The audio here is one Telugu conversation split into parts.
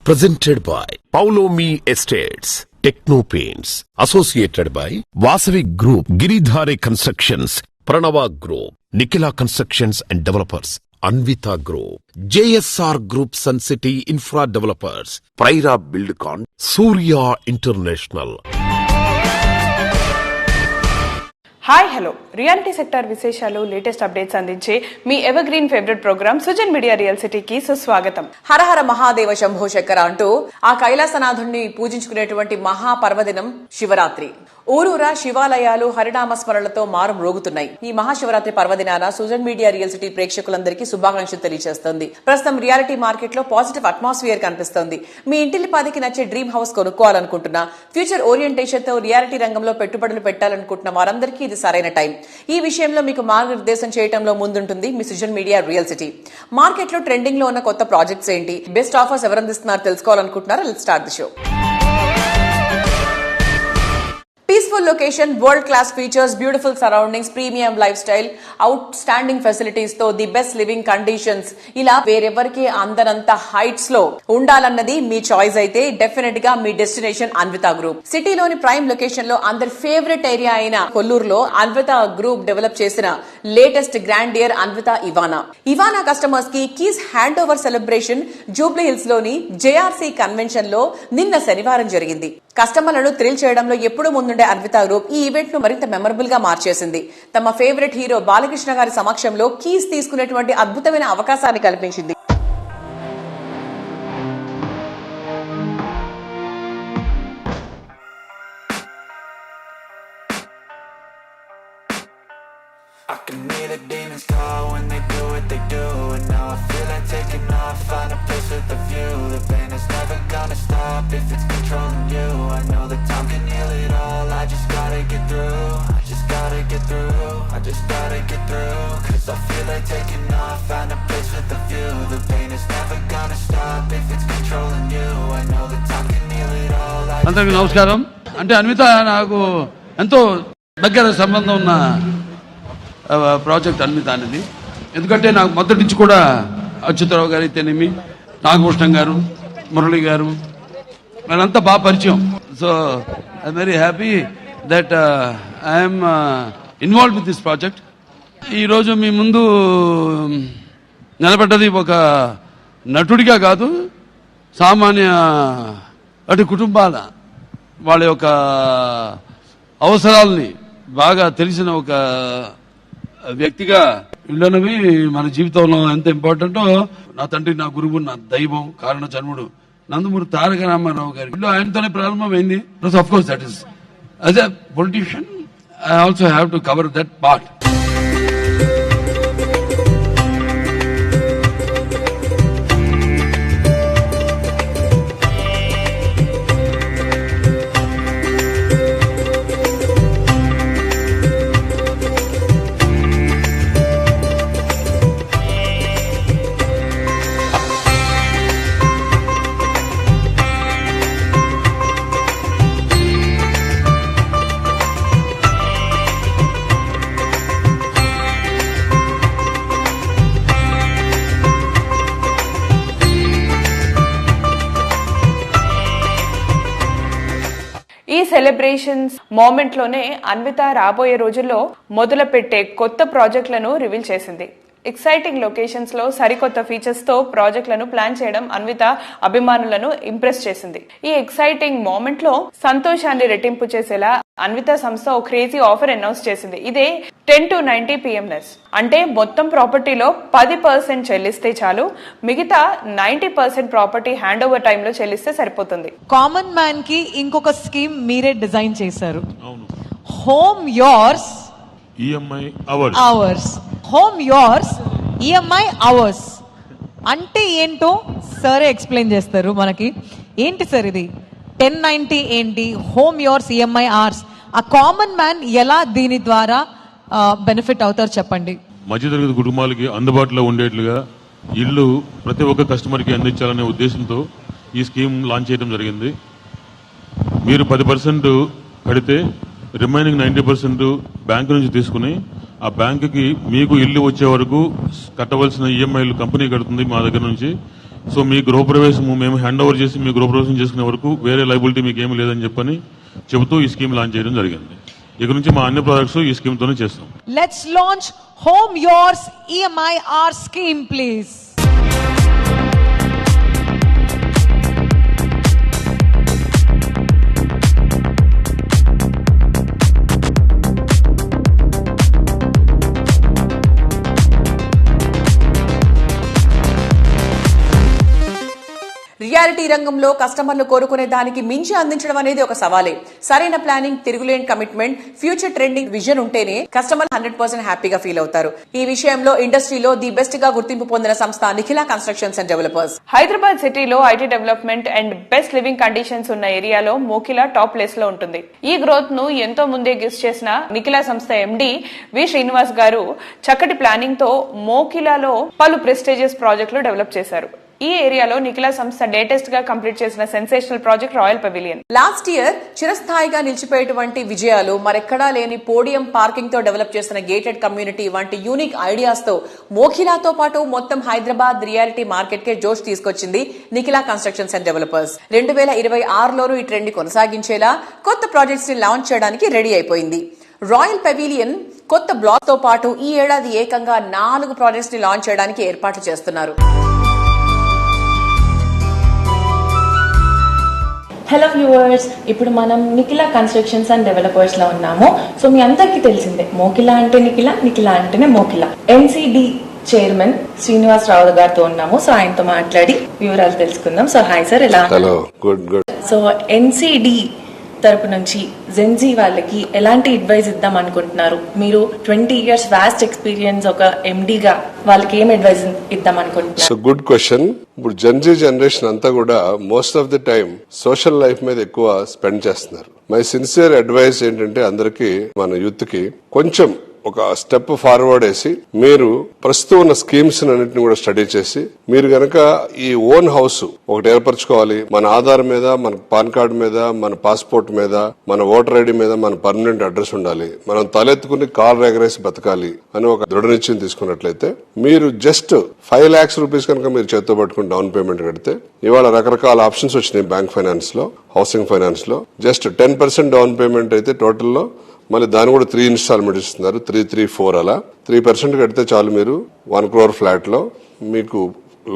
Presented by Paulomi Estates, Techno Paints, associated by Vasavi Group, Giridhare Constructions, Pranava Group, Nikila Constructions and Developers, Anvita Group, JSR Group Sun City Infra Developers, Praira Buildcon, Surya International. Hi hello reality sector విశేషాలు లేటెస్ట్ అప్డేట్స్ అందించే మీ evergreen favourite programme Sujan media real సిటీకి సుస్వాగతం. హరహర మహాదేవ శంభో శంకర అంటూ ఆ కైలాసనాథుణ్ణి పూజించుకునేటువంటి మహాపర్వదినం శివరాత్రి. ఊరూరా శివాలయాలు హరినామస్మరణలతో మారం రోగుతున్నాయి. ఈ మహాశివరాత్రి పర్వదినాన సుజన్ మీడియా రియల్ సిటీ ప్రేక్షకులందరికీ శుభాకాంక్షలు తెలియజేస్తోంది. ప్రస్తుతం రియాలిటీ మార్కెట్ లో పాజిటివ్ అట్మాస్ఫియర్ కనిపిస్తోంది. మీ ఇంటిల్లిపాదికి నచ్చే డ్రీమ్ హౌస్ కొనుక్కోవాలనుకుంటున్నా, ఫ్యూచర్ ఓరియంటేషన్ తో రియాలిటీ రంగంలో పెట్టుబడులు పెట్టాలనుకుంటున్న వారందరికీ ఇది సరైన టైం. ఈ విషయంలో మీకు మార్గనిర్దేశం చేయడంలో ముందుంటుంది మీ Sujan media real city. Market లో ట్రెండింగ్ లో ఉన్న కొత్త ప్రాజెక్ట్స్ ఏంటి, బెస్ట్ ఆఫర్స్ ఎవరందిస్తున్నారు తెలుసుకోవాలనుకుంటున్నారా? Let's start the show. Peaceful location, world-class features, beautiful surroundings, premium lifestyle, outstanding facilities తో ది బెస్ట్ లివింగ్ కండిషన్స్, ఇలా వేరెవరికి అందరంత హైట్స్ లో ఉండాలన్నది మీ చాయిస్ అయితే డెఫినెట్ గా మీ డెస్టినేషన్ అన్విత గ్రూప్. సిటీలోని ప్రైమ్ లొకేషన్ లో అందరి ఫేవరెట్ ఏరియా అయిన కొల్లూరులో అన్విత గ్రూప్ డెవలప్ చేసిన latest grandeur Anvita Ivana. Ivana customers కి keys hand over celebration Jubilee Hills లోని జేఆర్సీ కన్వెన్షన్ లో నిన్న శనివారం జరిగింది. కస్టమర్లను థ్రిల్ చేయడంలో ఎప్పుడూ ముందుండే అన్విత గ్రూప్ ఈ ఈవెంట్ ను మరింత మెమరబుల్ గా మార్చేసింది. తమ ఫేవరెట్ హీరో బాలకృష్ణ గారి సమక్షంలో కీస్ తీసుకునేటువంటి అద్భుతమైన అవకాశాన్ని కల్పించింది. If it's controlling you, I know that time can heal it all. I just gotta get through, I just gotta get through, I just gotta get through. Cause I feel like taking off, find a place with a view. The pain is never gonna stop if it's controlling you. I know that time can heal it all. అందరికీ నమస్కారం. అంటే అన్విత నాకు ఎంతో దగ్గర సంబంధం ఉన్న ప్రాజెక్ట్ అన్విత అనేది. ఎందుకంటే నాకు మొదటి నుంచి కూడా అచ్యుతరావు గారు అయితేనేమి, నాగభూషణం గారు, మురళి గారు, వాళ్ళంతా బాగా పరిచయం. So I'm very happy that I'm involve with this project. ఈరోజు మీ ముందు నిలబడ్డది ఒక నటుడిగా కాదు, సామాన్య అటు కుటుంబాల వాళ్ళ యొక్క అవసరాలని బాగా తెలిసిన ఒక వ్యక్తిగా ఇళ్ళనవి మన జీవితంలో ఎంత ఇంపార్టెంటో, నా తండ్రి, నా గురువు, నా దైవం, కారణ జన్ముడు నందమూరి తారక రామారావు గారి ఇల్లు ఆయనతోనే ప్రారంభమైంది. Of course that is as a politician I also have to cover that part. ఈ సెలబ్రేషన్స్ మూమెంట్ లోనే అన్విత రాబోయే రోజుల్లో మొదలు పెట్టే కొత్త ప్రాజెక్టులను రివీల్ చేసింది. ఎక్సైటింగ్ లొకేషన్స్ లో సరికొత్త ఫీచర్స్ తో ప్రాజెక్టులను ప్లాన్ చేయడం అన్విత అభిమానులను ఇంప్రెస్ చేసింది. ఈ ఎక్సైటింగ్ మూమెంట్ లో సంతోషాన్ని రెట్టింపు చేసేలా అన్విత సంస్థ ఓ క్రేజీ ఆఫర్ అనౌన్స్ చేసింది. ఇదే 10 to 90 PM లెస్. అంటే మొత్తం ప్రాపర్టీలో 10% చెల్లిస్తే చాలు, మిగతా 90% ప్రాపర్టీ హ్యాండ్ ఓవర్ టైమ్ లో చెల్లిస్తే సరిపోతుంది. కామన్ మ్యాన్ కి ఇంకొక స్కీమ్ మీరే డిజైన్ చేశారు, home yours EMI hours. Home yours EMI hours అంటే ఏంటో సరే ఎక్స్ప్లెయిన్ చేస్తారు మనకి. ఏంటి సార్ ఇది 1090 ఏంటి, హోమ్ యోర్స్ ఈఎంఐ అవర్స్? ఆ కామన్ మ్యాన్ ఎలా దీని ద్వారా బెనిఫిట్ అవుతారు చెప్పండి. మధ్యతరగతి కుటుంబాలకి అందుబాటులో ఉండేట్లుగా ఇల్లు ప్రతి ఒక్క కస్టమర్కి అందించాలనే ఉద్దేశంతో ఈ స్కీమ్ లాంచ్ చేయడం జరిగింది. మీరు 10% కడితే రిమైనింగ్ 90% బ్యాంకు నుంచి తీసుకుని ఆ బ్యాంకుకి మీకు ఇల్లు వచ్చే వరకు కట్టవలసిన ఈఎంఐలు కంపెనీ కడుతుంది మా దగ్గర నుంచి. సో మీ గృహప్రవేశము మేము హ్యాండ్ ఓవర్ చేసి మీ గృహప్రవేశం చేసుకునే వరకు వేరే లైబిలిటీ మీకు ఏమీ లేదని చెప్పని చెబుతూ ఈ స్కీమ్ లాంచ్ చేయడం జరిగింది. ఇక నుంచి మా అన్ని ప్రాజెక్ట్స్ ఈ స్కీమ్ తోనే చేస్తాం. Let's launch home yours EMIR scheme please. Reality రంగంలో కస్టమర్లు కోరుకునే దానికి మించి అందించడం అనేది ఒక సవాలే. సరైన ప్లానింగ్, తిరుగులేని కమిట్మెంట్, ఫ్యూచర్ ట్రెండింగ్ విజన్ ఉంటేనే కస్టమర్ 100% హ్యాపీగా ఫీల్ అవుతారు. ఈ విషయంలో ఇండస్ట్రీలో ది బెస్ట్ గా గుర్తింపు పొందిన సంస్థ Nikhila constructions and developers. Hyderabad సిటీలో IT development and best living conditions ఉన్న ఏరియాలో మోకిలా టాప్ ప్లేస్ లో ఉంటుంది. ఈ గ్రోత్ ను ఎంతో ముందే గెస్ చేసిన నిఖిల సంస్థ ఎండి వి శ్రీనివాస్ గారు చక్కటి ప్లానింగ్ తో మోకిలాలో పలు ప్రెస్టీజియస్ ప్రాజెక్టులు డెవలప్ చేశారు. ఈ ఏరియాలో నిఖిల సంస్థ లేటెస్ట్ గా కంప్లీట్ చేసిన sensational project royal pavilion. Last year చిరస్థాయిగా నిలిచిపోయేటువంటి విజయాలు, మరెక్కడా లేని పోడియం పార్కింగ్ తో డెవలప్ చేసిన గేటెడ్ కమ్యూనిటీ వంటి యూనిక్ ఐడియాస్ తో మోకిలాతో పాటు మొత్తం హైదరాబాద్ రియాలిటీ మార్కెట్ కే జోష్ తీసుకొచ్చింది నిఖిల కన్స్ట్రక్షన్స్ అండ్ డెవలపర్స్. 2026లోనూ ఈ ట్రెండ్ కొనసాగించేలా కొత్త ప్రాజెక్ట్స్ ని లాంచ్ చేయడానికి రెడీ అయిపోయింది. రాయల్ పెవిలియన్ కొత్త బ్లాక్ తో పాటు ఈ ఏడాది ఏకంగా 4 ప్రాజెక్ట్స్ ని లాంచ్ చేయడానికి ఏర్పాట్లు చేస్తున్నారు. హలో వ్యూవర్స్, ఇప్పుడు మనం నిఖిల కన్స్ట్రక్షన్స్ అండ్ డెవలపర్స్ లో ఉన్నాము. సో మీ అందరికీ తెలిసిందే, మోకిలా అంటే నిఖిల, నిఖిల అంటేనే మోకిలా. NCD చైర్మన్ శ్రీనివాస్ రావు గారితో ఉన్నాము. సో ఆయనతో మాట్లాడి వివరాలు తెలుసుకుందాం. సో హాయ్ సార్, ఎలా? Hello, good. సో NCD తరపు నుంచి జెన్జీ వాళ్ళకి ఎలాంటి అడ్వైస్ ఇద్దాం అనుకుంటున్నారు? మీరు 20 years వాస్ట్ ఎక్స్పీరియన్స్ ఒక ఎండి గా వాళ్ళకి ఏం అడ్వైస్ ఇద్దాం అనుకుంటున్నారు? So good question. ఇప్పుడు జెన్జీ జనరేషన్ అంతా కూడా most of the time social life మీద ఎక్కువ స్పెండ్ చేస్తున్నారు. మై సిన్సియర్ అడ్వైస్ ఏంటంటే అందరికి, మన యూత్ కి కొంచెం ఒక స్టెప్ ఫార్వర్డ్ వేసి మీరు ప్రస్తుతం ఉన్న స్కీమ్స్ అన్నింటిని కూడా స్టడీ చేసి మీరు గనక ఈ ఓన్ హౌస్ ఒకటి ఏర్పరచుకోవాలి, మన ఆధార్ మీద, మన పాన్ కార్డు మీద, మన పాస్పోర్ట్ మీద, మన ఓటర్ ఐడి మీద మన పర్మనెంట్ అడ్రస్ ఉండాలి, మనం తలెత్తుకుని కార్ ఎగరేసి బతకాలి అని ఒక దృఢ నిశ్చయం తీసుకున్నట్లయితే మీరు జస్ట్ 5 lakhs రూపీస్ కనుక మీరు చేత్తో పట్టుకుని డౌన్ పేమెంట్ కడితే, ఇవాళ రకరకాల ఆప్షన్స్ వచ్చినాయి బ్యాంక్ ఫైనాన్స్ లో, హౌసింగ్ ఫైనాన్స్ లో. జస్ట్ 10% డౌన్ పేమెంట్ అయితే టోటల్లో మళ్ళీ దాన్ని కూడా 3 installments ఇస్తున్నారు, 3-3-4 అలా 3% కడితే చాలు, మీరు 1 crore ఫ్లాట్ లో మీకు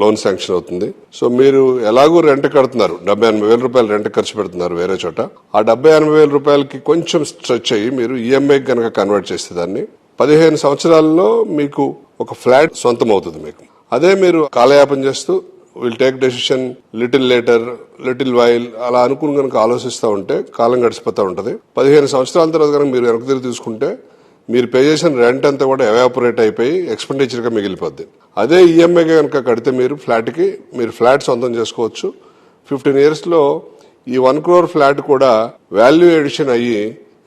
లోన్ శాంక్షన్ అవుతుంది. సో మీరు ఎలాగూ రెంట్ కడుతున్నారు, 70,000-80,000 రూపాయలు రెంట్ ఖర్చు పెడుతున్నారు వేరే చోట. ఆ 70,000-80,000 రూపాయలకి కొంచెం స్ట్రెచ్ అయ్యి మీరు ఈఎంఐ కనుక కన్వర్ట్ చేస్తే దాన్ని 15 సంవత్సరాల్లో మీకు ఒక ఫ్లాట్ సొంతం అవుతుంది మీకు. అదే మీరు కాలయాపన చేస్తూ will take decision little later, little while అలా అనుకుని కనుక ఆలోచిస్తూ ఉంటే కాలం గడిచిపోతా ఉంటది. 15 సంవత్సరాల తర్వాత కనుక మీరు వెనక్కి తిరిగి తీసుకుంటే మీరు పే చేసిన రెంట్ అంతా కూడా ఎవాపరేట్ అయిపోయి ఎక్స్పెండిచర్ గా మిగిలిపోద్ది. అదే ఈఎంఐ కనుక కడితే మీరు ఫ్లాట్ సొంతం చేసుకోవచ్చు. 15 years లో ఈ 1 crore ఫ్లాట్ కూడా వాల్యూ ఎడిషన్ అయ్యి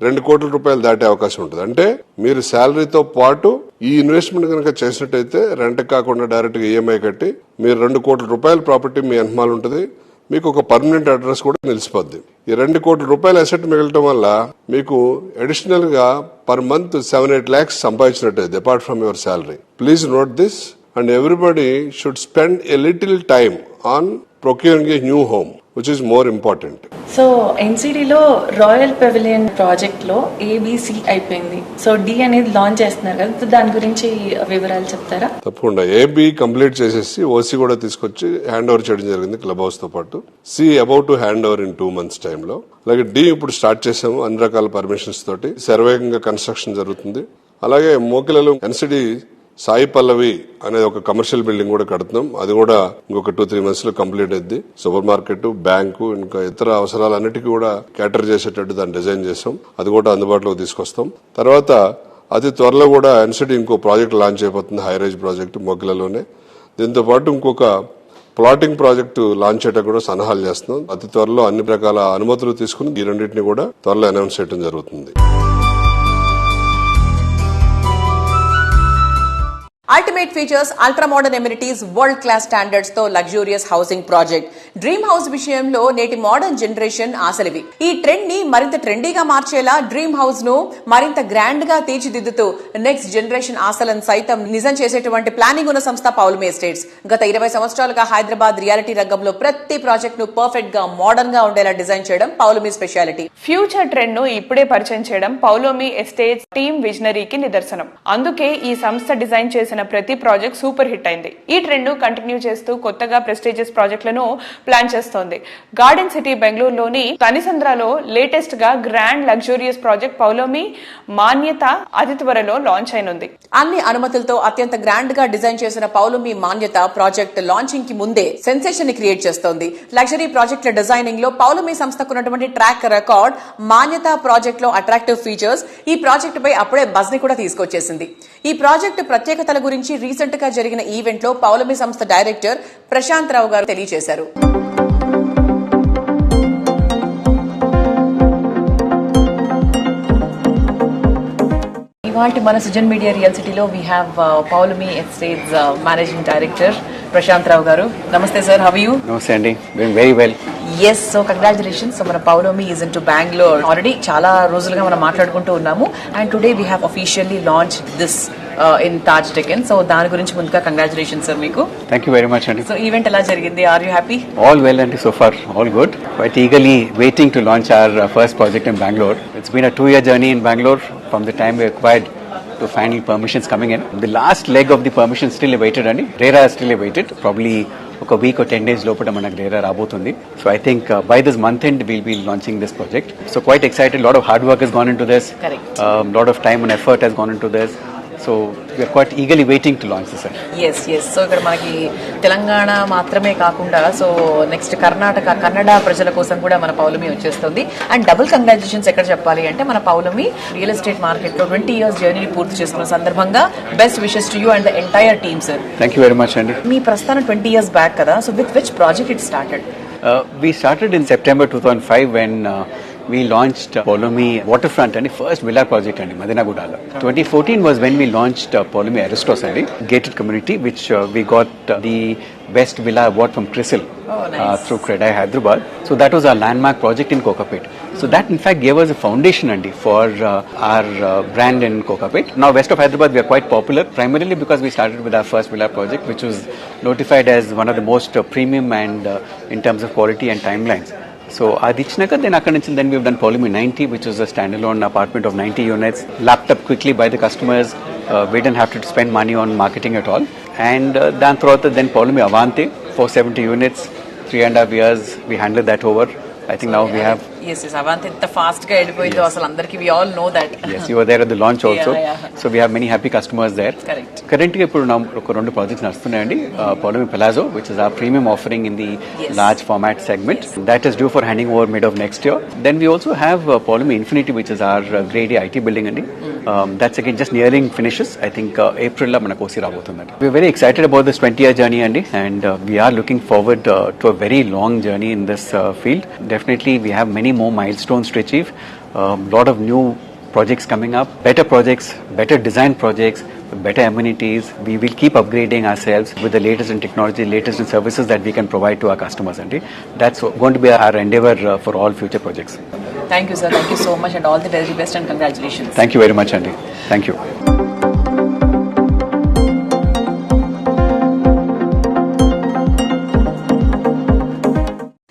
2 కోట్ల రూపాయలు దాటే అవకాశం ఉంటుంది. అంటే మీరు శాలరీతో పాటు ఈ ఇన్వెస్ట్మెంట్ కనుక చేసినట్టయితే రెంట్ కాకుండా డైరెక్ట్ గా ఈఎంఐ కట్టి మీరు 2 కోట్ల రూపాయల ప్రాపర్టీ మీ వెనకాల ఉంటుంది, మీకు ఒక పర్మనెంట్ అడ్రస్ కూడా నిలిచిపోద్ది. ఈ 2 కోట్ల రూపాయల అసెట్ మిగలటం వల్ల మీకు అడిషనల్ గా పర్ మంత్ 7-8 lakhs సంపాదించినట్టయితే apart from your salary. Please note this and everybody should spend a little time on procuring a new home which is more important. So ఎన్సిడిలో రాయల్ పెవిలియన్ ప్రాజెక్ట్ లో ABC అయిపోయింది. సో D అనేది లాంచ్ చేస్తున్నారు కదా, దాని గురించి వివరాలు చెప్తారా? తప్పకుండా. AB కంప్లీట్ చేసేసి OC కూడా తీసుకొచ్చి హ్యాండ్ ఓవర్ చేయడం జరిగింది క్లబ్ హౌస్ తో పాటు. C about to hand over in 2 months time లో. అలాగే D ఇప్పుడు స్టార్ట్ చేసాము అన్ని రకాల పర్మిషన్స్ తోటి. శరవేగంగా కన్స్ట్రక్షన్ జరుగుతుంది. అలాగే మోకిలలో NCD సాయి పల్లవి అనేది ఒక కమర్షియల్ బిల్డింగ్ కూడా కడుతున్నాం. అది కూడా ఇంకొక 2-3 months లో కంప్లీట్ అయింది. సూపర్ మార్కెట్, బ్యాంకు, ఇంకా ఇతర అవసరాలన్నిటికీ కూడా క్యాటర్ చేసేటట్టు దాన్ని డిజైన్ చేసాం. అది కూడా అందుబాటులోకి తీసుకొస్తాం. తర్వాత అతి త్వరలో కూడా NCD ఇంకో ప్రాజెక్ట్ లాంచ్ అయిపోతుంది, హైరైజ్ ప్రాజెక్ట్ మోకిలలోనే. దీంతో పాటు ఇంకొక ప్లాటింగ్ ప్రాజెక్టు లాంచ్ చేయడం కూడా సన్నాహాలు చేస్తున్నాం. అతి త్వరలో అన్ని రకాల అనుమతులు తీసుకుని ఈ రెండింటిని కూడా త్వరలో అనౌన్స్ చేయడం జరుగుతుంది. Ultimate features, ultra modern amenities, world class standards తో luxurious housing project. Dream house విషయంలో నేటి మోడర్న్ జనరేషన్ ఆశలివి. ఈ ట్రెండ్ ని మరింత ట్రెండీగా మార్చేలా డ్రీమ్ హౌస్ ను మరింత గ్రాండ్ గా తీర్చిదిద్దుతూ నెక్స్ట్ జనరేషన్ ఆశలను సైతం నిజం చేసేటువంటి ప్లానింగ్ ఉన్న సంస్థ పౌలమి ఎస్టేట్స్. గత 20 సంవత్సరాలుగా హైదరాబాద్ రియాలిటీ రంగంలో ప్రతి ప్రాజెక్ట్ ను పర్ఫెక్ట్ గా మోడర్న్ గా ఉండేలా డిజైన్ చేయడం పౌలమి స్పెషాలిటీ. ఫ్యూచర్ ట్రెండ్ ను ఇప్పుడే పరిచయం చేయడం పౌలోమి ఎస్టేట్స్ టీమ్ విజనరీకి నిదర్శనం. అందుకే ఈ సంస్థ డిజైన్ చేసిన ప్రతి ప్రాజెక్ట్ సూపర్ హిట్ అయింది. ఈ ట్రెండ్ ను కంటిన్యూ చేస్తూ కొత్తగా ప్రెస్టీజియస్ ప్రాజెక్టులను ప్లాన్ చేస్తోంది. గార్డెన్ సిటీ బెంగళూరులోని తనిసంద్రాలో లేటెస్ట్ గా గ్రాండ్ లగ్జూరియస్ ప్రాజెక్ట్ పౌలోమి మాన్యత అతి త్వరలో లాంచ్ అయినుంది. అన్ని అనుమతులతో అత్యంత గ్రాండ్ గా డిజైన్ చేసిన పౌలమి మాన్యత ప్రాజెక్ట్ లాంచింగ్ కి ముందే సెన్సేషన్ ని క్రియేట్ చేస్తోంది. లగ్జరీ ప్రాజెక్టుల డిజైనింగ్ లో పౌలమి సంస్థకున్నటువంటి ట్రాక్ రికార్డ్, మాన్యత ప్రాజెక్ట్ లో అట్రాక్టివ్ ఫీచర్స్ ఈ ప్రాజెక్ట్ పై అప్పుడే బజ్ ని కూడా తీసుకొచ్చేసింది. ఈ ప్రాజెక్టు ప్రత్యేకతల గురించి రీసెంట్ గా జరిగిన ఈవెంట్ లో పౌలమి సంస్థ డైరెక్టర్ ప్రశాంత్ రావు గారు తెలియజేశారు. ఇవాళ మన సుజన్ మీడియా రియల్ సిటీలో we have Paulami estates managing director Prashant Rao గారు. నమస్తే సార్, హౌ ఆర్ యూ? నమస్తే అండి, doing very well. Yes, so congratulations. So మన Paulami is into Bengaluru. Already చాలా రోజులుగా మనం మాట్లాడుకుంటూ ఉన్నాము and today we have officially launch this in Taj Deccan. So దాని గురించి ముందుగా కంగ్రాచులేషన్స్ సార్ మీకు. థ్యాంక్ యూ వెరీ మచ్ అండి. సో ఈవెంట్ ఎలా జరిగింది? Are you happy? All well అండి, so far all good. Quite eagerly waiting to launch our first project in Bangalore. It's been a 2-year journey in Bangalore from the time we acquired to final permissions coming in. The last leg of the permissions still awaited and RERA is still awaited. Probably a week or 10 days lopata manaku RERA rabotundi. So I think by this month end we'll be launching this project. So quite excited. A lot of hard work has gone into this. Correct. Lot of time and effort has gone into this. So we are quite eagerly waiting to launch this. Yes yes. So ఇక్కడ మనకి తెలంగాణ మాత్రమే కాకుండా సో నెక్స్ట్ కర్ణాటక, కన్నడ ప్రజల కోసం కూడా మన పౌలమి వచ్చేస్తుంది. అండ్ డబుల్ కంగ్రాచులేషన్స్ ఎక్కడ చెప్పాలి అంటే మన పౌలమి రియల్ ఎస్టేట్ మార్కెట్ లో 20 years జర్నీ పూర్తి చేసుకున్న సందర్భంగా best wishes to you and the entire team sir. Thank you very much అండి. మీ ప్రస్థానం 20 years బ్యాక్ కదా, so with which project it started? We started in September 2005 when we launched Polomi Waterfront and the first villa project and Madinagudala. 2014 was when we launched Polomi Aristos and gated community, which we got the best villa award from CRISIL through CREDAI Hyderabad. So that was our landmark project in Kokapet. So that in fact gave us a foundation for our brand in Kokapet. Now west of Hyderabad we are quite popular primarily because we started with our first villa project, which was notified as one of the most premium and in terms of quality and timelines. So Adichnaka, then we have done Polomi 90, which was a standalone apartment of 90 units, lapped up quickly by the customers. We didn't have to spend money on marketing at all. And then Polomi Avante, 470 units, 3.5 years, we handled that over. I think now we have... Yes, Avante ఎంత ఫాస్ట్ గా వెళ్ళిపోయిందో అసలు అందరికి we all know that. Yes, you were there at the launch also. Yeah. So we have many happy customers there. Correct. Currently ఇప్పుడు ఒక రెండు projects నడుస్తున్నాయండి. Polomi Palazzo, which is our premium offering in the large format segment. That is due for handing over mid of next year. Then we also have Polomi Infinity, which is our grade A IT building అండి. That's again just nearing finishes. I think April లో మనకు OC రాబోతుందండి. We are very excited about this 20-year journey అండి, and we are looking forward to a very long journey in this field. Definitely we have many more milestones to achieve. Lot of new projects coming up, better projects, better design projects, better amenities. We will keep upgrading ourselves with the latest in technology, latest in services that we can provide to our customers. And that's going to be our endeavor for all future projects. Thank you sir, thank you so much and all the very best and congratulations. Thank you very much Andy. Thank you.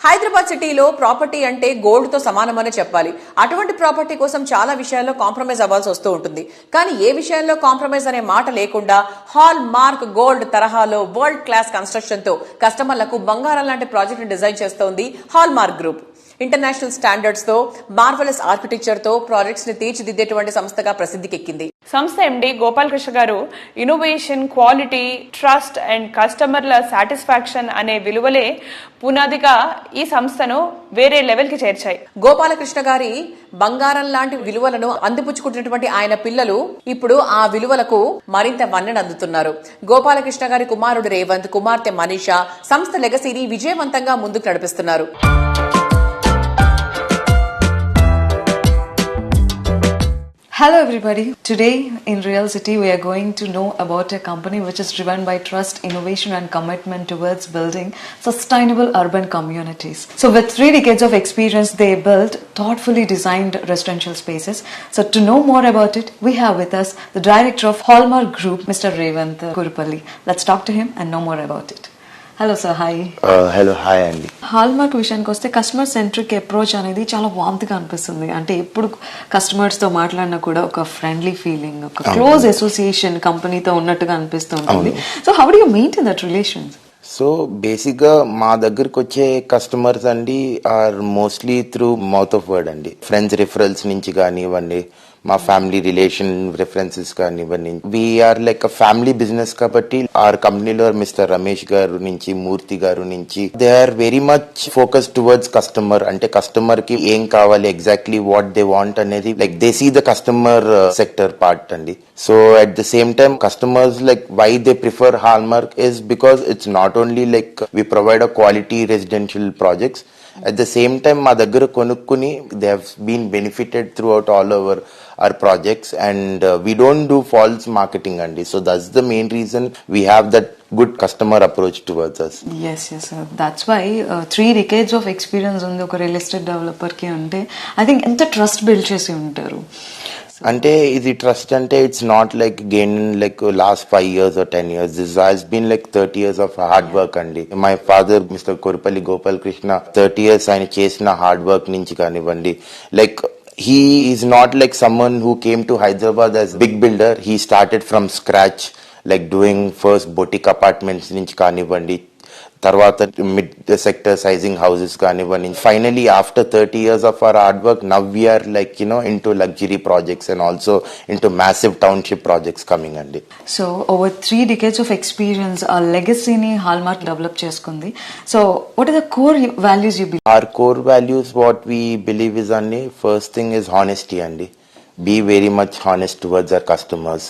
Hyderabad సిటీలో ప్రాపర్టీ అంటే గోల్డ్ తో సమానమని చెప్పాలి. అటువంటి ప్రాపర్టీ కోసం చాలా విషయాల్లో కాంప్రమైజ్ అవ్వాల్సి వస్తూ ఉంటుంది. కానీ ఏ విషయంలో కాంప్రమైజ్ అనే మాట లేకుండా హాల్ మార్క్ గోల్డ్ తరహాలో వరల్డ్ క్లాస్ కన్స్ట్రక్షన్ తో కస్టమర్లకు బంగారం లాంటి ప్రాజెక్ట్ ని డిజైన్ చేస్తోంది hall mark group. International standards తో మార్వెలస్ ఆర్కిటెక్చర్ తో ప్రాజెక్ట్స్ ని తీర్చిదిద్దేటువంటి సంస్థగా ప్రసిద్ధికెక్కింది. సంస్థ ఎండి గోపాలకృష్ణ గారు ఇన్నోవేషన్, క్వాలిటీ, ట్రస్ట్ అండ్ కస్టమర్ల సాటిస్ఫాక్షన్ అనే విలువలే పునాదిగా ఈ సంస్థను వేరే లెవెల్ కి చేర్చాయి. గోపాలకృష్ణ గారి బంగారం లాంటి విలువలను అందిపుచ్చుకుంటున్నటువంటి ఆయన పిల్లలు ఇప్పుడు ఆ విలువలకు మరింత మన్నన అందుతున్నారు. గోపాలకృష్ణ గారి కుమారుడు రేవంత్, కుమార్తె మనీషా సంస్థ లెగసీని విజయవంతంగా ముందుకు నడిపిస్తున్నారు. Hello everybody. Today in Real City we are going to know about a company which is driven by trust, innovation and commitment towards building sustainable urban communities. So with 3 decades of experience they built thoughtfully designed residential spaces. So to know more about it we have with us the director of Hallmark Group, Mr. Revant Kurupalli. Let's talk to him and know more about it. Hello sir, hi. Hello, hi అండి. హాల్మార్క్ విషయానికి వస్తే కస్టమర్ సెంట్రిక్ అప్రోచ్ అనేది చాలా వామ్గా అనిపిస్తుంది. అంటే ఎప్పుడు కస్టమర్స్తో మాట్లాడినా కూడా ఒక ఫ్రెండ్లీ ఫీలింగ్, ఒక క్లోజ్ అసోసియేషన్ కంపెనీతో ఉన్నట్టుగా అనిపిస్తూ ఉంటుంది. So how do you maintain that relations? So బేసిక్గా మా దగ్గరకు వచ్చే కస్టమర్స్ అండి are mostly through mouth of word అండి. ఫ్రెండ్స్ రిఫరల్స్ నుంచి కానివ్వండి, మా ఫ్యామిలీ రిలేషన్ రిఫరెన్సెస్ కానివ్వండి. We are like a family business కాబట్టి ఆర్ కంపెనీలో మిస్టర్ రమేష్ గారు నుంచి, మూర్తి గారు నుంచి they are very much focus towards customer. అంటే కస్టమర్ కి ఏం కావాలి, ఎగ్జాక్ట్లీ వాట్ దే వాంట్ అనేది like they see the customer sector part అండి. So at the same time customers like why they prefer Hallmark is because it's not only like we provide a quality residential projects, at the same time మా దగ్గర కొనుక్కుని they have been benefited throughout all over our projects and we don't do false marketing andi. So that's the main reason we have that good customer approach towards us. Yes, sir. That's why 3 decades of experience ఉంది ఒక రియల్ ఎస్టేట్ డెవలపర్ కి. అంటే ఐ థింక్ ఎంత ట్రస్ట్ బిల్డ్ చేసి ఉంటారు. అంటే ఇది ట్రస్ట్ అంటే it's not like gain like last 5 years or 10 years. This has been like 30 years of hard work అండి. My father mister Korapalli Gopal Krishna 30 years ఆయన చేసిన హార్డ్ వర్క్ నుంచి కానివ్వండి. Like he is not like someone who came to Hyderabad as big builder. He started from scratch, like doing first boutique apartments నుంచి కానివ్వండి, తర్వాత మిడ్ సెక్టర్ సైజింగ్ హౌసెస్ కానివ్వండి. Finally after 30 years of our hard work, now we are like into luxury projects and also into massive township projects coming అండి. So over 3 decades of experience ఆ లెగసీని హాల్మార్క్ డెవలప్ చేసుకుంది. So what are the core values you believe? Our core values what we believe is అండి, first thing is honesty అండి. Be very much honest towards our customers.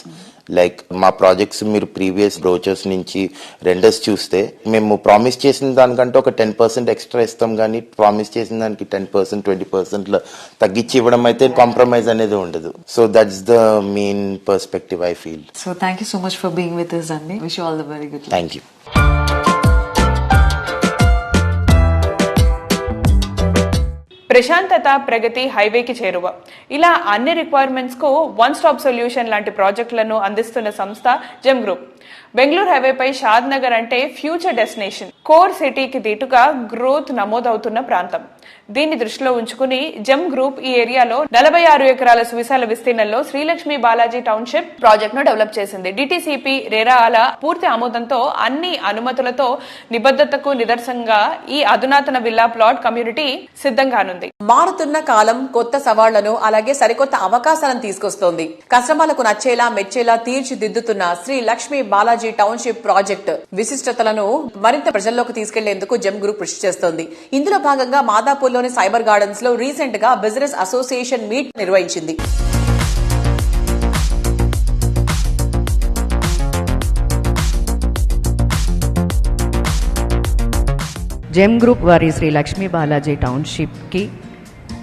Like మా ప్రాజెక్ట్స్ మీరు ప్రీవియస్ బ్రోచర్స్ నుంచి రెండర్స్ చూస్తే మేము ప్రామిస్ చేసిన దానికంటే ఒక 10% ఎక్స్ట్రా ఇస్తాం, కానీ ప్రామిస్ చేసిన దానికి 10%, 20% తగ్గించి ఇవ్వడం అయితే కాంప్రమైజ్ అనేది ఉండదు. So that's the main perspective I feel. So thank you so much for being with us అండి. Wish you all the very good. Thank you. ప్రశాంతత, ప్రగతి, హైవేకి చేరువ, ఇలా అన్ని రిక్వైర్మెంట్స్ కు 1 stop సొల్యూషన్ లాంటి ప్రాజెక్టులను అందిస్తున్న సంస్థ జెమ్ గ్రూప్. బెంగళూరు హైవేపై షాద్ నగర్ అంటే ఫ్యూచర్ డెస్టినేషన్, కోర్ సిటీకి దీటుగా గ్రోత్ నమోదవుతున్న ప్రాంతం. దీన్ని దృష్టిలో ఉంచుకుని జెమ్ గ్రూప్ ఈ ఏరియాలో 46 ఎకరాల సువిశాల విస్తీర్ణంలో శ్రీలక్ష్మి బాలాజీ టౌన్షిప్ ప్రాజెక్ట్ ను డెవలప్ చేసింది. డిటిసిపి రేరాల పూర్తి ఆమోదంతో, అన్ని అనుమతులతో, నిబద్ధతకు నిదర్శనంగా ఈ అధునాతన విల్లా ప్లాట్ కమ్యూనిటీ సిద్ధంగానుంది. మారుతున్న కాలం కొత్త సవాళ్లను అలాగే సరికొత్త అవకాశాలను తీసుకొస్తోంది. కస్టమర్లకు నచ్చేలా మెచ్చేలా తీర్చిదిద్దుతున్న శ్రీ లక్ష్మి బాలాజీ టౌన్షిప్ ప్రాజెక్ట్ విశిష్టతలను మరింత ప్రజల్లోకి తీసుకెళ్లేందుకు జెమ్ గ్రూప్ కృషి చేస్తోంది. ఇందులో భాగంగా మాదాపూర్లోని సైబర్ గార్డెన్స్ లో రీసెంట్ గా బిజినెస్ అసోసియేషన్ మీట్ నిర్వహించింది. జెమ్ గ్రూప్ వారి శ్రీ లక్ష్మీ బాలాజీ టౌన్షిప్కి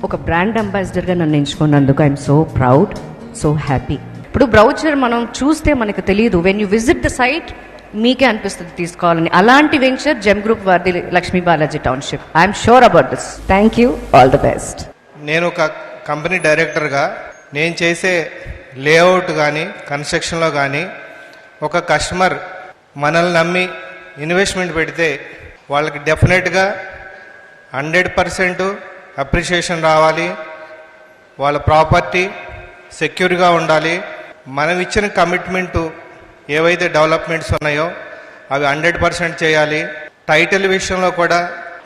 ఒక బ్రాండ్ అంబాసిడర్గా నన్ను ఎంచుకున్నందుకు I'm so proud, so happy. ఇప్పుడు బ్రౌచర్ మనం చూస్తే మనకు తెలియదు, when you visit the site మీకే అనిపిస్తుంది తీసుకోవాలని. అలాంటి వెంచర్ జెమ్ గ్రూప్ వారి Lakshmi Balaji township. I'm sure about this. Thank you, all the best. నేను ఒక కంపెనీ డైరెక్టర్గా నేను చేసే లేఅవుట్ కానీ కన్స్ట్రక్షన్లో కానీ ఒక కస్టమర్ మనల్ని నమ్మి ఇన్వెస్ట్మెంట్ పెడితే వాళ్ళకి డెఫినెట్గా 100% అప్రిషియేషన్ రావాలి. వాళ్ళ ప్రాపర్టీ సెక్యూర్గా ఉండాలి. మనం ఇచ్చిన కమిట్మెంటు ఏవైతే డెవలప్మెంట్స్ ఉన్నాయో అవి 100% చేయాలి. టైటిల్ విషయంలో కూడా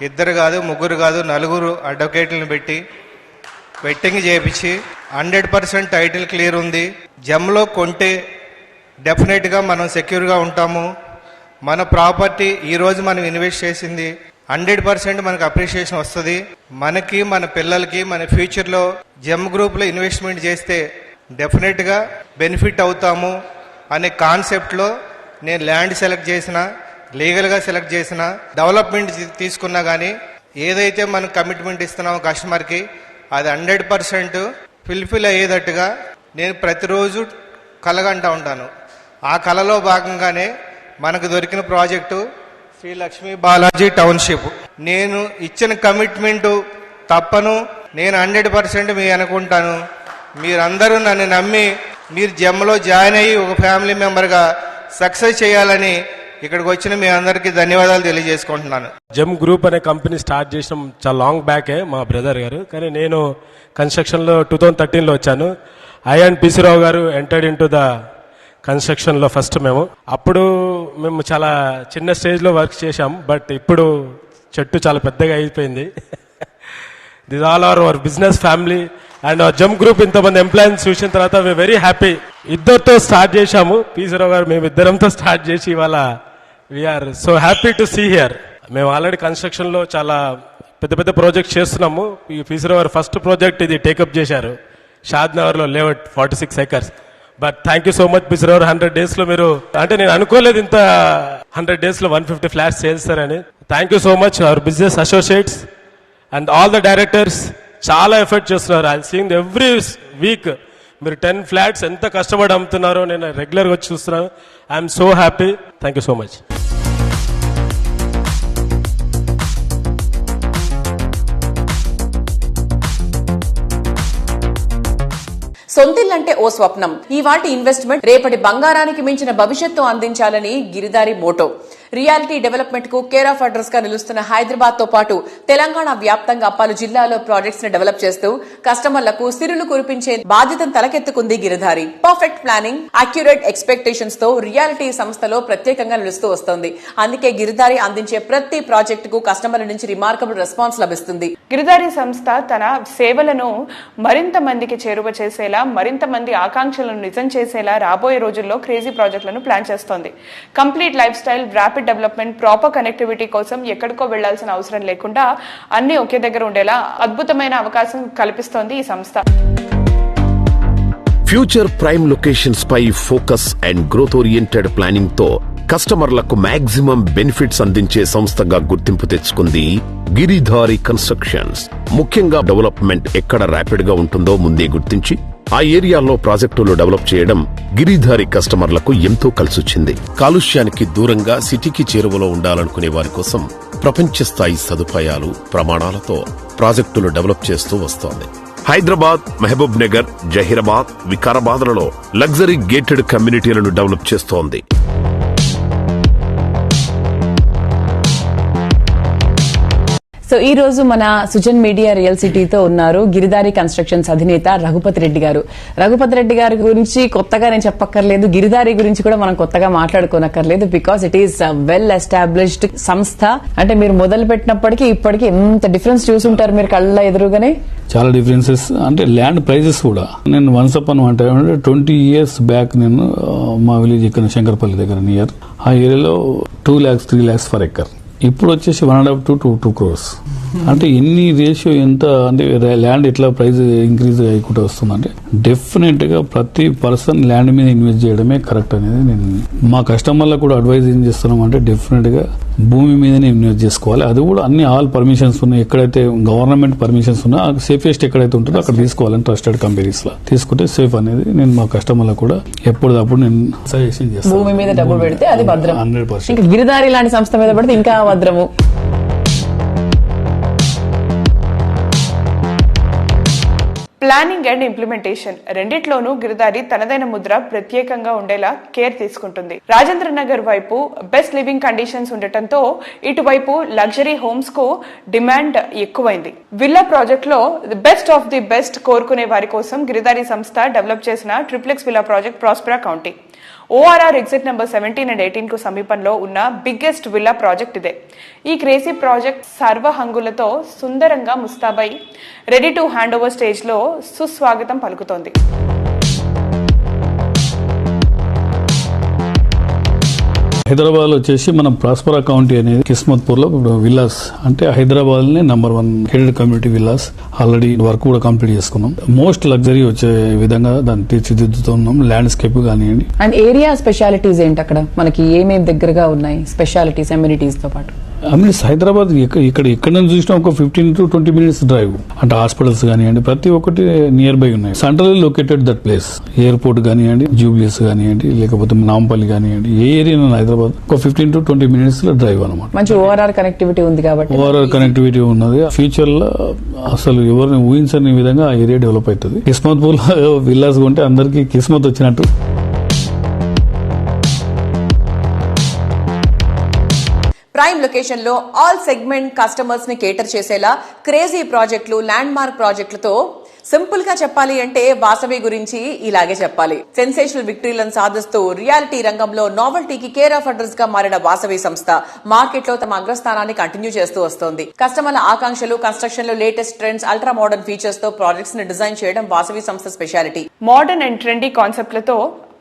2 కాదు 3 కాదు 4 అడ్వకేట్లను పెట్టి వెట్టింగ్ చేయించి 100% టైటిల్ క్లియర్ ఉంది. జమ్లో కొంటే డెఫినెట్గా మనం సెక్యూర్గా ఉంటాము. మన ప్రాపర్టీ ఈరోజు మనం ఇన్వెస్ట్ చేసింది 100% మనకు అప్రిషియేషన్ వస్తుంది. మనకి, మన పిల్లలకి, మన ఫ్యూచర్లో జెమ్ గ్రూప్లో ఇన్వెస్ట్మెంట్ చేస్తే డెఫినెట్గా బెనిఫిట్ అవుతాము అనే కాన్సెప్ట్లో నేను ల్యాండ్ సెలెక్ట్ చేసిన, లీగల్గా సెలెక్ట్ చేసిన, డెవలప్మెంట్ తీసుకున్నా కానీ ఏదైతే మనం కమిట్మెంట్ ఇస్తున్నామో కస్టమర్కి అది 100% ఫుల్ఫిల్ అయ్యేటట్టుగా నేను ప్రతిరోజు కలగంటూ ఉంటాను. ఆ కళలో భాగంగానే మనకు దొరికిన ప్రాజెక్టు శ్రీ లక్ష్మీ బాలాజీ టౌన్షిప్. నేను ఇచ్చిన కమిట్మెంటు తప్పను, నేను 100% మీ అనుకుంటాను. మీరందరూ నన్ను నమ్మి మీరు జెమ్లో జాయిన్ అయ్యి ఒక ఫ్యామిలీ మెంబర్గా సక్సెస్ చేయాలని ఇక్కడికి వచ్చిన మీ అందరికీ ధన్యవాదాలు తెలియజేసుకుంటున్నాను. జెమ్ గ్రూప్ అనే కంపెనీ స్టార్ట్ చేసిన చాలా లాంగ్ బ్యాకే మా బ్రదర్ గారు, కానీ నేను కన్స్ట్రక్షన్లో 2013లో వచ్చాను. ఐ అండ్ పిసి రావు గారు ఎంటర్డ్ ఇన్ టు ద కన్స్ట్రక్షన్లో ఫస్ట్ అప్పుడు మేము చాలా చిన్న స్టేజ్లో వర్క్ చేశాం, బట్ ఇప్పుడు చెట్టు చాలా పెద్దగా అయిపోయింది. This all our business family and jam group ఇంతమంది ఎంప్లాయీస్ చూసిన తర్వాత మేము వెరీ హ్యాపీ. ఇద్దరితో స్టార్ట్ చేశాము, పిసి రావు గారు మేము ఇద్దరంతో స్టార్ట్ చేసి ఇవాళ we are so happy to see here. మేము ఆల్రెడీ కన్స్ట్రక్షన్లో చాలా పెద్ద పెద్ద ప్రాజెక్ట్స్ చేస్తున్నాము. ఈ పిసి రావు గారు ఫస్ట్ ప్రాజెక్ట్ ఇది టేకప్ చేశారు షాద్ నగర్లో layout 46 acres. But thank you so much PC Rao 100 daysలో మీరు, అంటే నేను అనుకోలేదు ఇంత 100 daysలో 150 flats చేస్తారని. Thank you so much our business associates and all the directors చాలా ఎఫర్ట్ చేస్తున్నారు. ఐ సీయింగ్ ఎవ్రీ వీక్ మీరు 10 flats ఎంత కష్టపడి అమ్ముతున్నారో నేను రెగ్యులర్గా వచ్చి చూస్తున్నాను. I'm so happy. Thank you so much. సొంతిల్లంటే ఓ స్వప్నం, ఈవాటి ఇన్వెస్ట్మెంట్ రేపటి బంగారానికి మించిన భవిష్యత్తు అందించాలని గిరిదారి మోటో. రియాలిటీ డెవలప్మెంట్ కు కేర్ ఆఫ్ అడ్రస్ గా నిలుస్తున్న హైదరాబాద్ తో పాటు తెలంగాణ వ్యాప్తంగా పలు జిల్లాల్లో ప్రాజెక్ట్స్ ని డెవలప్ చేస్తూ కస్టమర్లకు సిరులు కురిపించే బాధ్యతను తలకెత్తుకుంది Giridhari. Perfect planning, accurate expectations తో రియాలిటీ సంస్థలో ప్రత్యేకంగా నిలుస్తూ వస్తోంది. అందుకే గిరిధారి అందించే ప్రతి ప్రాజెక్ట్ కు కస్టమర్ల నుంచి రిమార్కబుల్ రెస్పాన్స్ లభిస్తుంది. గిరిధారి సంస్థ తన సేవలను మరింత మందికి చేరువ చేసేలా, మరింత మంది ఆకాంక్షలను నిజం చేసేలా రాబోయే రోజుల్లో క్రేజీ ప్రాజెక్టులను ప్లాన్ చేస్తోంది. Complete life style, rapid development, proper connectivity కోసం ఎక్కడికో వెళ్లాల్సిన అవసరం లేకుండా అన్ని ఒకే దగ్గర ఉండేలా అద్భుతమైన అవకాశం కల్పిస్తోంది ఈ సంస్థ. ఫ్యూచర్ ప్రైమ్ లొకేషన్స్ పై focus and growth oriented planning తో కస్టమర్లకు మాక్సిమం బెనిఫిట్స్ అందించే సంస్థగా గుర్తింపు తెచ్చుకుంది గిరిధారి కన్స్ట్రక్షన్స్. ముఖ్యంగా డెవలప్మెంట్ ఎక్కడ ర్యాపిడ్ గా ఉంటుందో ముందే గుర్తించి ఆ ఏరియాలో ప్రాజెక్టులు డెవలప్ చేయడం గిరిధారి కస్టమర్లకు ఎంతో కలిసొచ్చింది. కాలుష్యానికి దూరంగా సిటీకి చేరువలో ఉండాలనుకునే వారి కోసం ప్రపంచ స్థాయి సదుపాయాలు, ప్రమాణాలతో ప్రాజెక్టులు డెవలప్ చేస్తూ వస్తోంది. హైదరాబాద్, మహబూబ్ నగర్, జహీరాబాద్, వికారాబాద్లలో లగ్జరీ గేటెడ్ కమ్యూనిటీలను డెవలప్ చేస్తోంది. సో ఈ రోజు మన సుజన్ మీడియా రియల్ సిటీతో ఉన్నారు గిరిధారి కన్స్ట్రక్షన్స్ అధినేత రఘుపతి రెడ్డి గారు. రఘుపతి రెడ్డి గారి గురించి కొత్తగా నేను చెప్పక్కర్లేదు, గిరిధారి గురించి కూడా మనం కొత్తగా మాట్లాడుకోనక్కర్లేదు. Because it is well established సంస్థ. అంటే మీరు మొదలు పెట్టినప్పటికీ ఇప్పటికీ ఎంత డిఫరెన్స్ చూసుంటారు మీరు కళ్ళ ఎదురుగానే. చాలా డిఫరెన్సెస్, అంటే ల్యాండ్ ప్రైజెస్ కూడా. నేను వన్స్ అపాన్ 20 years బ్యాక్ నేను మా విలేజ్ ఇక్కడ శంకర్పల్లి దగ్గర నియర్ ఆ ఏరియాలో 2 lakhs 3 lakhs ఫర్ ఎకర్. ఇప్పుడు వచ్చేసి 1.5 to 2 crores. అంటే ఎన్ని రేషియో ఎంత, అంటే ల్యాండ్ ఎట్లా ప్రైస్ ఇంక్రీజ్ అయ్యకుండా వస్తుందంటే డెఫినెట్ గా ప్రతి పర్సన్ ల్యాండ్ మీద ఇన్వెస్ట్ చేయడమే కరెక్ట్ అనేది నేను మా కస్టమర్లకు కూడా అడ్వైజ్ ఏం చేస్తున్నాం అంటే డెఫినెట్ గా భూమి మీదనే ఇన్వెస్ట్ చేసుకోవాలి. అది కూడా అన్ని ఆల్ పర్మిషన్స్ ఉన్నాయి, ఎక్కడైతే గవర్నమెంట్ పర్మిషన్స్ ఉన్నా సేఫెస్ట్ ఎక్కడైతే ఉంటుందో అక్కడ తీసుకోవాలని ట్రస్టెడ్ కంపెనీస్ లా తీసుకుంటే సేఫ్ అనేది నేను మా కస్టమర్లకు కూడా ఎప్పటికప్పుడు నేను సజెషన్ చేస్తాను. భూమి మీద డబ్బులు పెడితే అది భద్రం. 100%. ఇంకా గిరిధారి లాంటి సంస్థ మీద పడితే ఇంకా భద్రము. ప్లానింగ్ అండ్ ఇంప్లిమెంటేషన్ రెండిట్లోనూ గిరిధారి తనదైన ముద్ర ప్రత్యేకంగా ఉండేలా కేర్ తీసుకుంటుంది. రాజేంద్ర నగర్ వైపు బెస్ట్ లివింగ్ కండిషన్స్ ఉండటంతో ఇటువైపు లగ్జరీ హోమ్స్ కు డిమాండ్ ఎక్కువైంది. విల్లా ప్రాజెక్ట్ లో బెస్ట్ ఆఫ్ ది బెస్ట్ కోరుకునే వారి కోసం గిరిధారి సంస్థ డెవలప్ చేసిన triplex villa project Prospera county. ORR exit number 17 and 18 కు సమీపంలో ఉన్న బిగ్గెస్ట్ విల్లా ప్రాజెక్ట్ ఇదే. ఈ క్రేజీ ప్రాజెక్ట్ సర్వహంగులతో సుందరంగా ముస్తాబై ready to hand over stage లో సుస్వాగతం పలుకుతోంది. హైదరాబాద్ లో వచ్చేసి మనం ప్రాస్పరా కౌంటీ అనేది కిస్మత్పూర్ లో విల్లాస్, అంటే హైదరాబాద్ నే number 1 gated community villas already work కూడా కంప్లీట్ చేసుకున్నాం. మోస్ట్ లగ్జరీ వచ్చే విధంగా దాన్ని తీర్చిదిద్దుతున్నాం. ల్యాండ్స్కేప్ కానివ్వండి. అండ్ ఏరియా స్పెషాలిటీస్ ఏంటి, అక్కడ మనకి ఏమేమి దగ్గరగా ఉన్నాయి స్పెషాలిటీస్ అమ్యూనిటీస్ తో పాటు? హైదరాబాద్ ఇక్కడ నుంచి చూసినా ఒక 15 to 20 minutes డ్రైవ్. అంటే హాస్పిటల్స్ కానివ్వండి ప్రతి ఒక్కటి నియర్ బై ఉన్నాయి. Central located that place. Airport కానివ్వండి, జూబ్లీస్ కానివ్వండి, లేకపోతే నాంపల్లి కానివ్వండి, ఏ ఏరియా హైదరాబాద్ ఒక 15 to 20 minutes లో డ్రైవ్ అనమాట. మంచి ఓఆర్ఆర్ కనెక్టివిటీ ఉంది కాబట్టి ఓవరాల్ కనెక్టివిటీ ఉన్నది. ఫ్యూచర్ లో అసలు ఎవరిని ఊహించని విధంగా ఆ ఏరియా డెవలప్ అవుతుంది. కిస్మత్ పూల్ విల్లాస్ కొంటే అందరికి కిస్మత్ వచ్చినట్టు. ప్రైమ్ లొకేషన్ లో ఆల్ సెగ్మెంట్ కస్టమర్స్ ని కేటర్ చేసేలా క్రేజీ ప్రాజెక్టులు, ల్యాండ్ మార్క్ ప్రాజెక్టులతో సింపుల్ గా చెప్పాలి అంటే వాసవి గురించి ఇలాగే చెప్పాలి. సెన్సేషనల్ విక్టరీలను సాధిస్తూ రియాలిటీ రంగంలో నావెల్టీకి కేర్ ఆఫ్ అడ్రస్ గా మారిన వాసవి సంస్థ మార్కెట్ లో తమ అగ్రస్థానాన్ని కంటిన్యూ చేస్తూ వస్తోంది. కస్టమర్ల ఆకాంక్షలు, కన్స్ట్రక్షన్ లో latest trends, ultra modern features తో ప్రాజెక్ట్స్ ని డిజైన్ చేయడం వాసవి సంస్థ స్పెషాలిటీ. మోడర్న్ అండ్ ట్రెండీ కాన్సెప్ట్లతో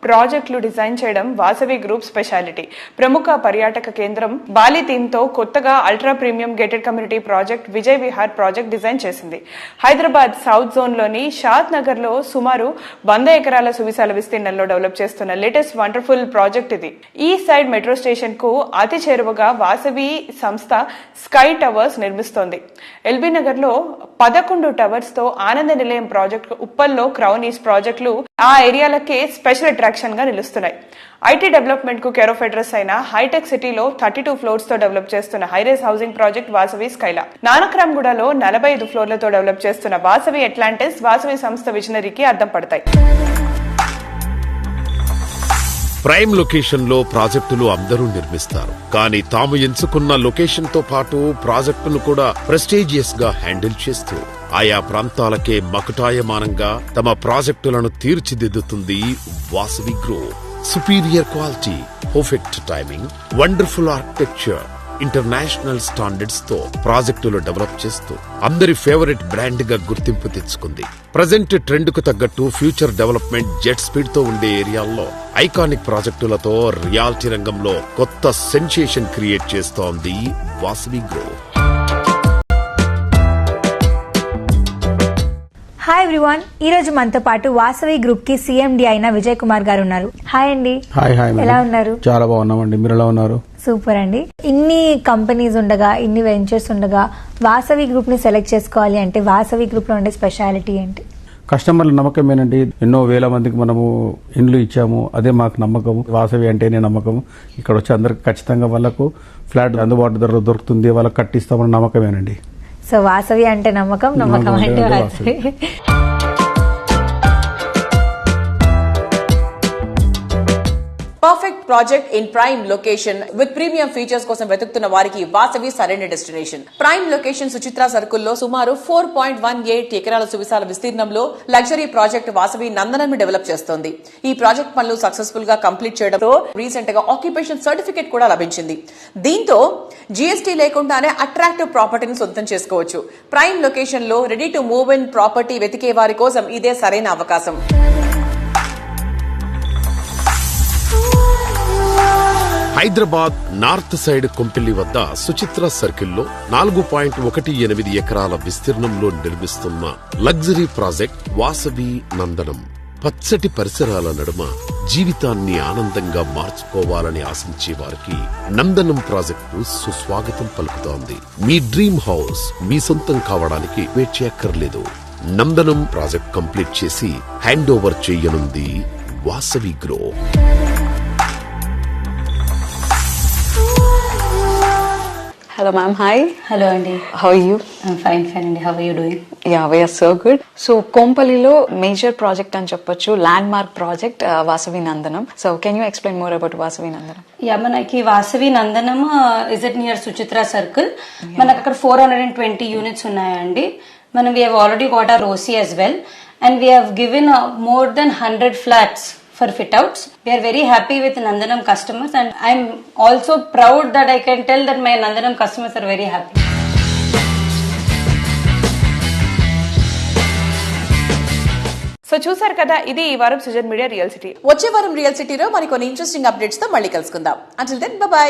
ప్రాజెక్టులు డిజైన్ చేయడం వాసవి గ్రూప్ స్పెషాలిటీ. ప్రముఖ పర్యాటక కేంద్రం బాలి థీమ్ తో కొత్తగా ultra premium gated community project Vijay Vihar project design చేసింది. హైదరాబాద్ సౌత్ జోన్ లోని షాద్ నగర్ లో సుమారు 100 ఎకరాల సువిశాల విస్తీర్ణంలో డెవలప్ చేస్తున్న లేటెస్ట్ వండర్ఫుల్ ప్రాజెక్ట్ ఇది. ఈ సైడ్ మెట్రో స్టేషన్ కు అతి చేరువగా వాసవి సంస్థ స్కై టవర్స్ నిర్మిస్తోంది. ఎల్బీ నగర్ లో 11 టవర్స్ తో ఆనంద నిలయం ప్రాజెక్ట్, ఉప్పల్లో క్రౌన్ ఈస్ట్ ప్రాజెక్టులు ఆ ఏరియాలకే స్పెషల్ అట్రాక్షన్ గా నిలుస్తున్నాయి. ఐటీ డెవలప్మెంట్ కు కేర్ ఆఫ్ అడ్రస్ అయిన హైటెక్ సిటీలో 32 ఫ్లోర్స్ తో డెవలప్ చేస్తున్న high rise housing project Vasavi Skyla. నానక్రామ్గూడలో 45 ఫ్లోర్లతో డెవలప్ చేస్తున్న వాసవి అట్లాంటిస్ వాసవి సంస్థ విజనరీకి అద్దం పడతాయి. ప్రైమ్ లొకేషన్ లో ప్రాజెక్టులు అందరూ నిర్మిస్తారు. కానీ తాము ఎంచుకున్న లొకేషన్ తో పాటు ప్రాజెక్టును కూడా ప్రెస్టీజియస్ గా హ్యాండిల్ చేస్తూ ఆయా ప్రాంతాలకే మకుటాయమానంగా తమ ప్రాజెక్టులను తీర్చిదిద్దుతుంది Vasavi group. Superior quality, perfect timing, wonderful architecture, international standards తో ప్రాజెక్టులు డెవలప్ చేస్తూ అందరి ఫేవరెట్ బ్రాండ్ గా గుర్తింపు తెచ్చుకుంది. ప్రజెంట్ ట్రెండ్ కు తగ్గట్టు ఫ్యూచర్ డెవలప్మెంట్ జెట్ స్పీడ్ తో ఉండే ఏరియాల్లో ఐకానిక్ ప్రాజెక్టులతో రియాలిటీ రంగంలో కొత్త సెన్సేషన్ క్రియేట్ చేస్తోంది వాసవి గ్రూప్. హాయ్ ఎవ్రీవన్, ఈ రోజు మనతో పాటు వాసవి గ్రూప్ కి సిఎండి అయిన విజయ్ కుమార్ గారు ఉన్నారు. హాయ్ అండి. హాయ్. ఎలా ఉన్నారు? చాలా బాగున్నామండి. మీరు ఎలా ఉన్నారు? సూపర్ అండి. ఇన్ని కంపెనీస్ ఉండగా, ఇన్ని వెంచర్స్ ఉండగా వాసవి గ్రూప్ ని సెలెక్ట్ చేసుకోవాలి అంటే వాసవి గ్రూప్ లో ఉండే స్పెషాలిటీ ఏంటి? కస్టమర్ల నమ్మకమేనండి. ఎన్నో వేల మందికి మనము ఇండ్లు ఇచ్చాము, అదే మాకు నమ్మకం. వాసవి అంటేనే నమ్మకం. ఇక్కడ వచ్చి అందరికి ఖచ్చితంగా వాళ్ళకు ఫ్లాట్ అందుబాటు ధరలో దొరుకుతుంది, వాళ్ళకి కట్టిస్తామని నమ్మకమేనండి. సో వాసవి అంటే నమ్మకం, నమ్మకం అంటే Vasavi. Perfect project in prime location with premium features కోసం వెతుకుతున్న వారికి వాసవి సరైన డెస్టినేషన్. ప్రైమ్ లొకేషన్ సుచిత్ర సర్కిల్లో సుమారు 4.18 ఎకరాల సువిశాల విస్తీర్ణంలో లగ్జరీ ప్రాజెక్ట్ వాసవి నందనం డెవలప్ చేస్తోంది. ఈ ప్రాజెక్ట్ పనులు సక్సెస్ఫుల్ గా కంప్లీట్ చేయడంతో రీసెంట్ గా ఆక్యుపేషన్ సర్టిఫికేట్ కూడా లభించింది. దీంతో జీఎస్టీ లేకుండానే అట్రాక్టివ్ ప్రాపర్టీని సొంతం చేసుకోవచ్చు. ప్రైమ్ లొకేషన్ లో ready to move in property వెతికే వారి కోసం ఇదే సరైన అవకాశం. హైదరాబాద్ నార్త్ సైడ్ కొంపిల్లి వద్ద సుచిత్ర సర్కిల్లో 4.18 ఎకరాల విస్తీర్ణంలో నిర్మిస్తున్న లగ్జరీ ప్రాజెక్ట్ వాసవి నందనం. పచ్చటి పరిసరాల నడుమ జీవితాన్ని ఆనందంగా మార్చుకోవాలని ఆశించే వారికి నందనం ప్రాజెక్టు సుస్వాగతం పలుకుతోంది. మీ డ్రీమ్ హౌస్ మీ సొంతం కావడానికి వెయిట్ చేయక్కర్లేదు. నందనం ప్రాజెక్ట్ కంప్లీట్ చేసి హ్యాండ్ ఓవర్ చేయనుంది Vasavi group. Hello ma'am, hi. Hello Andy. How are you? I'm fine Andy. How are you doing? Yeah, we are so good. So Kompalilo major project అని చెప్పొచ్చు, landmark project Vasavi Nandanam. So can you explain more about Vasavi Nandanam? Yeah, మనకి వాసవి నందనం is it near Suchitra circle. మనకి అక్కడ 420 units ఉన్నాయండి. మనం we have already got our OC as well and we have given more than 100 flats for fit outs. We are very happy with Nandanam customers and I'm also proud that I can tell that my Nandanam customers are very happy. So చూసారు కదా, ఇది ఈ వారం సుజన్ మీడియా రియల్ సిటీ. వచ్చే వారం రియల్ సిటీలో మరికొన్ని ఇంట్రెస్టింగ్ అప్డేట్స్ తో మళ్ళీ కలుసుకుందాం. Until then bye by.